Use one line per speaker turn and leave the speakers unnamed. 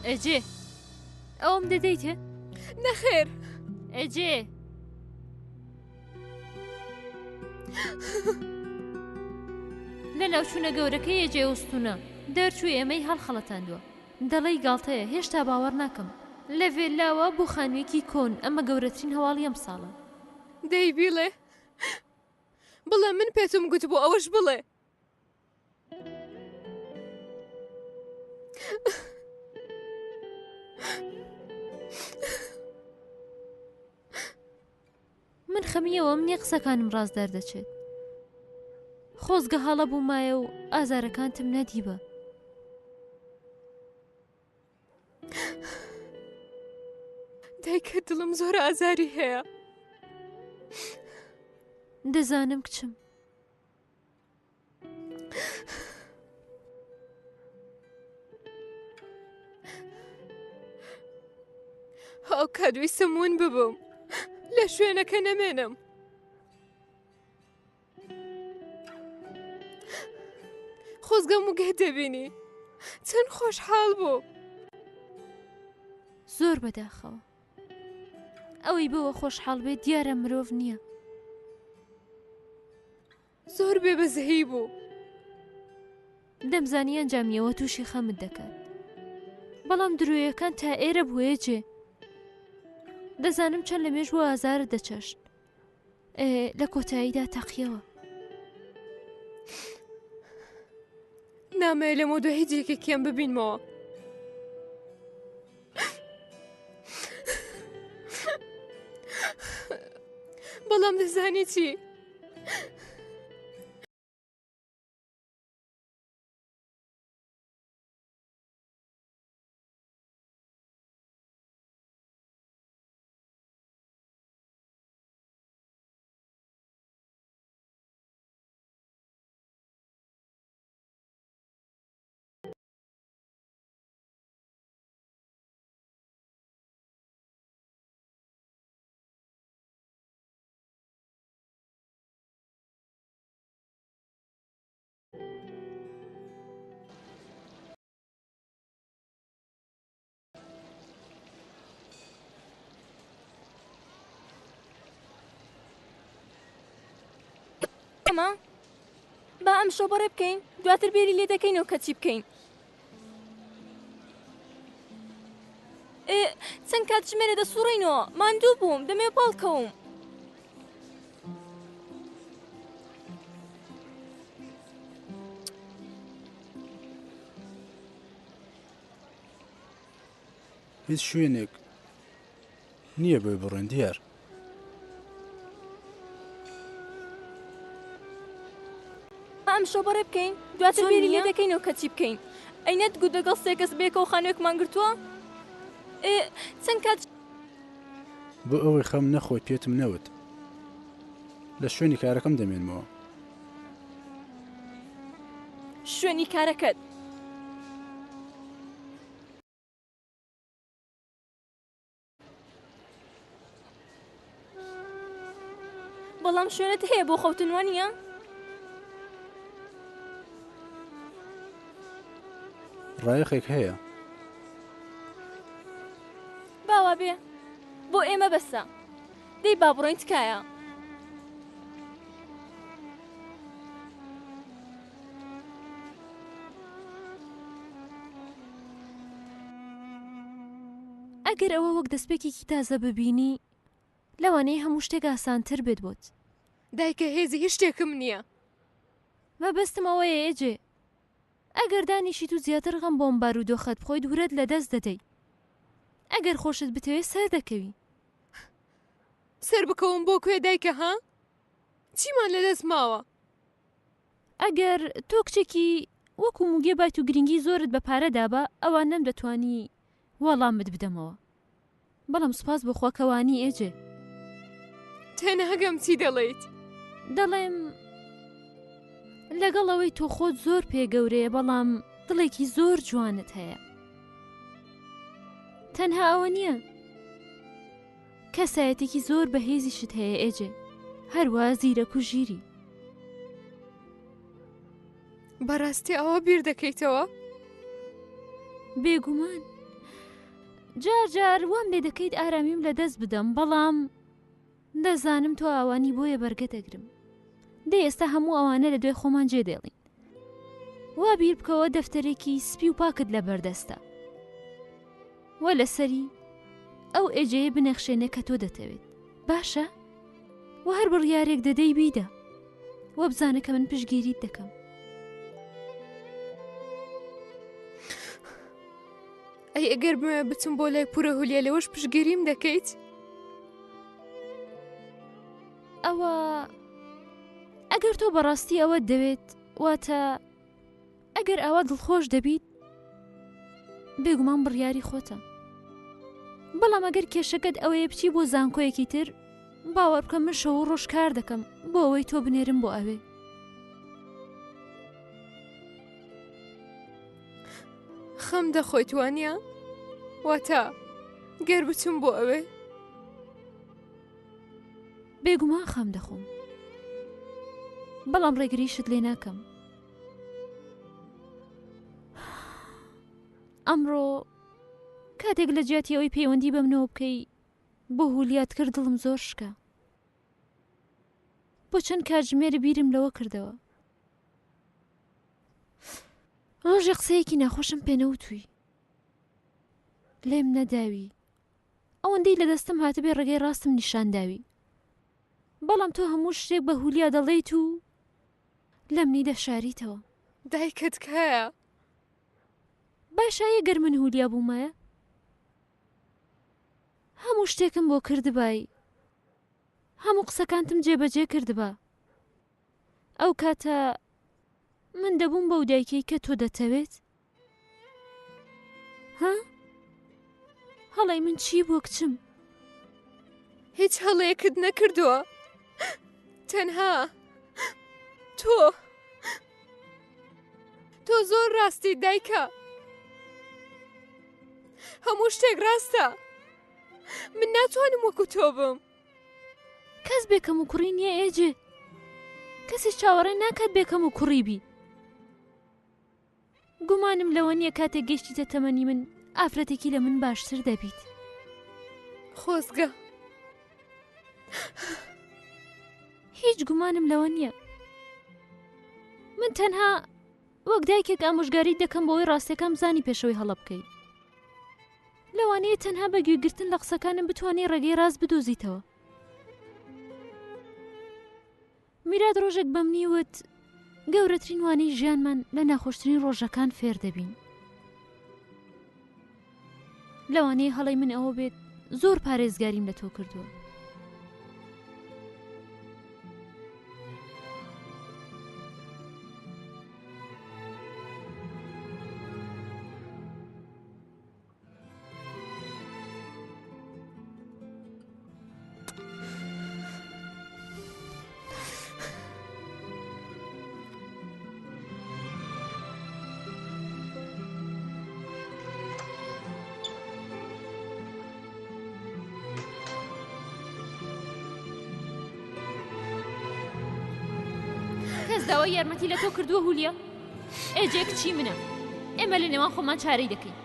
ئەجێ ئەوم دەدەیتێ؟
نەخێر
ئەجێ لە ناوچوونە گەورەکەی ئەجێ وستونە دەرچووی ئێمەی هەڵخەڵەتاندووە دەڵێی گاڵتەیە هێشتا باوەڕ ناکەم لە ڤێلاوە بۆ خانوویەکی کۆن ئەمە گەورەترین هەواڵی ئەم ساڵە
دەی بیڵێ بڵێ من پێتم گوت بۆ ئەوەش بڵێ
من خەمیەوە منێ قسەکانم ڕاستدار دەچێت خۆزگە هەڵە بوومایە و ئازارەکانتم نەدیبە
دایکە دڵم زۆر ئازاری هەیە
دەزانم کچم
ئەو کادوی سمون ببووم لە شوێنەکە نەمێنم خۆزگەم و گە دەبینی چەند خۆشحاڵ بوو
زۆر بەداخەوە ئەوەی بەوە خۆشحاڵ بێت دیارە مرۆڤ نییە
زۆر بێبەزەهی بوو
دەمزانی ئەنجامیەوە تووشی خەمت دەکات بەڵام درۆیەکان تا ئێرە بووە جێ دەزانم چەند لە مێژوە ئازارت دەچەشت لە کۆتاییدا تەقیەوە
نامەیە لەمە دو هیچ یەکێکیان ببینمەوە بەڵام دەزانی چی
ئەمە با ئەم شۆ بەڕێ بکەین دواتر بێری لێ دەکەینەوە کە چی بکەین چەند کات ژمێرە دەسوڕینەوە ماندوو بووم دەمێ پاڵکەوم
هیچ شوێنێک نییە بۆی بڕێن دیار
ئەم شۆ بەڕێ بکەین دواتر بێری لێ دەکەینەوە کە چی بکەین ئەینەت گوت دەگەڵ سێکەس بێکەوە خانوویەکمان گرتووە چەند کات
بۆ ئەوەی خەم نەخۆی پێتم نەوت لە شوێنی کارەکەم دەمێنمەوە
شوێنی کارەکەت بەڵام شوێنت هەیە بۆ خەوتنوانیە
ڕایەخێک هەیە
باوا بێ بۆ ئێمە بەسە دەی با بڕۆین تکایە
ئەگەر ئەوە وەک دەستپێکێکی تازە ببینی لەوانەیە هەموو شتێک ئاسانتر بێت بۆت
دایکە هێزی هیچ شتێکم نییە
مەبەستم ئەوەیە ئێجێ ئەگەر دانیشیت و زیاتر غەم بۆم بارودۆخەت بخۆی دوورت لە دەست دەدەی ئەگەر خۆشت بتەوێت سەر دەکەوی
سەر بکەوم بۆ کوێ دایکە ها چیمان لەدەست ماوە
ئەگەر تۆ کچێکی وەکو موگێ بایت و گرنگی زۆرت بە پارەدا بە ئەوان نەم دەتوانی وەڵامت بدەمەوە بەڵام سوپاس بۆ خۆکەوانی ئێجێ
تەنهاگەم چی دەڵێیت
دەڵێم لەگەڵەوەی تۆ خۆت زۆر پێگەورەیە بەڵام دڵێکی زۆر جوانت هەیە تەنها ئەوە نییە کەسایەتێکی زۆر بەهێزیشت هەیە ئێجێ هەروە زیرەک و ژیری
بەڕاستی ئەوە بیر دەکەیتەوە
بێگومان جار جار وام لێ دەکەیت ئارامیم لە دەست بدەم، بەڵام دەزانم تۆ ئەوانی بۆیە بەرگە دەگرم. دێ ئێستا هەموو ئەوانە لە دوێ خۆمان جێ دێڵین. وا بیر بکەوە دەفتەرێکی سپی و پاکت لە بەردەستە، وە لەسەری ئەو ئێجەیە بنەخشێنە کە تۆ دەتەوێت. باشە؟ و هەر بڕیارێک دەدەی بیدە، وە بزانە کە من پشتگیریت دەکەم.
ئەی ئەگەر بمە بچم بۆ لای پورە هولیا لەوەش پشتگیریم دەکەیت؟
ئەوە ئەگەر تۆ بەڕاستی ئەوەت دەوێت، واتە ئەگەر ئەوە دڵخۆش دەبیت، بێگومان بڕیاری خۆتە. بەڵام ئەگەر کێشەکەت ئەوەیە بچی بۆ زانکۆیەکی تر، باوەڕ بکەم من شەو ڕۆژ کار دەکەم بۆ ئەوەی تۆ بنێرم بۆ ئەوێ.
خەم دەخۆیت وانە؟ واتە گەر بچم بۆ ئەوێ؟
بێگومان خەم دەخۆم، بەڵام ڕێگریشت لێ ناکەم. ئەمڕۆ کاتێک لە جیاتی ئەوەی پەیوەندی بەمنەوە بکەی بۆ هولیات کرد، دڵم زۆر شکا. بۆ چەند کاتژمێر بیرم لەوە کردەوە. ڕۆژێ قسەیەکی ناخۆشم پێنەوتووی، لێم نەداوی، ئەوەندەی لە دەستم هاتبێ ڕێگەی ڕاستم نیشانداوی. بەڵام تۆ هەموو شتێک بە هولیا دەڵێیت و لەمنی دەشاریتەوە.
دایکت کایە؟
باشایە گەر من هولیا بوومایە؟ هەموو شتێکم بۆ کردبای، هەموو قسەکانتم جێبەجێ کردبا. ئەو کاتە من دەبووم بەو دایکەی کە تۆ دەتەوێت؟ ها؟ هەڵی من چی بۆ کچم؟
هیچ هەڵەیەکت نەکردووە، تەنها تۆ زۆر ڕاستی دایکە، هەموو شتێک ڕاستە. من ناتوانم وەکو تۆ بم.
کەس بێکەم و کوڕی نییە ئێجێ، کەسی چاوەڕێ ناکات بێکەم و کوڕی بی. گومانم لەوە نییە کاتێک گەشتیتە تەمەنی من ئافرەتێکی لە من باشتر دەبیت.
خۆزگە،
هیچ گومانم لەوە نییە. من تەنها وەک دایکێک ئامۆژگاری دەکەم بۆەوەی ڕاستیەکەم زانی پێشەوەی هەڵە بکەیت. لەوانەیە تەنها بە گوێگرتن لە قسەکانم بتوانێت ڕێگەی ڕاست بدۆزیتەوە. میراد ڕۆژێک بەمنی وت گەورەترین وانەی ژیانمان لە ناخۆشترین ڕۆژەکان فێر دەبین. لەوانەیە هەڵی من ئەوە بێت زۆر پارێزگاریم لە تۆ کردووە. کەس داوای یارمەتی لە تۆ کردووە هولیا؟ ئێجێ کچی منە، ئێمە لە نێوان خۆمان چارەی دەکەین.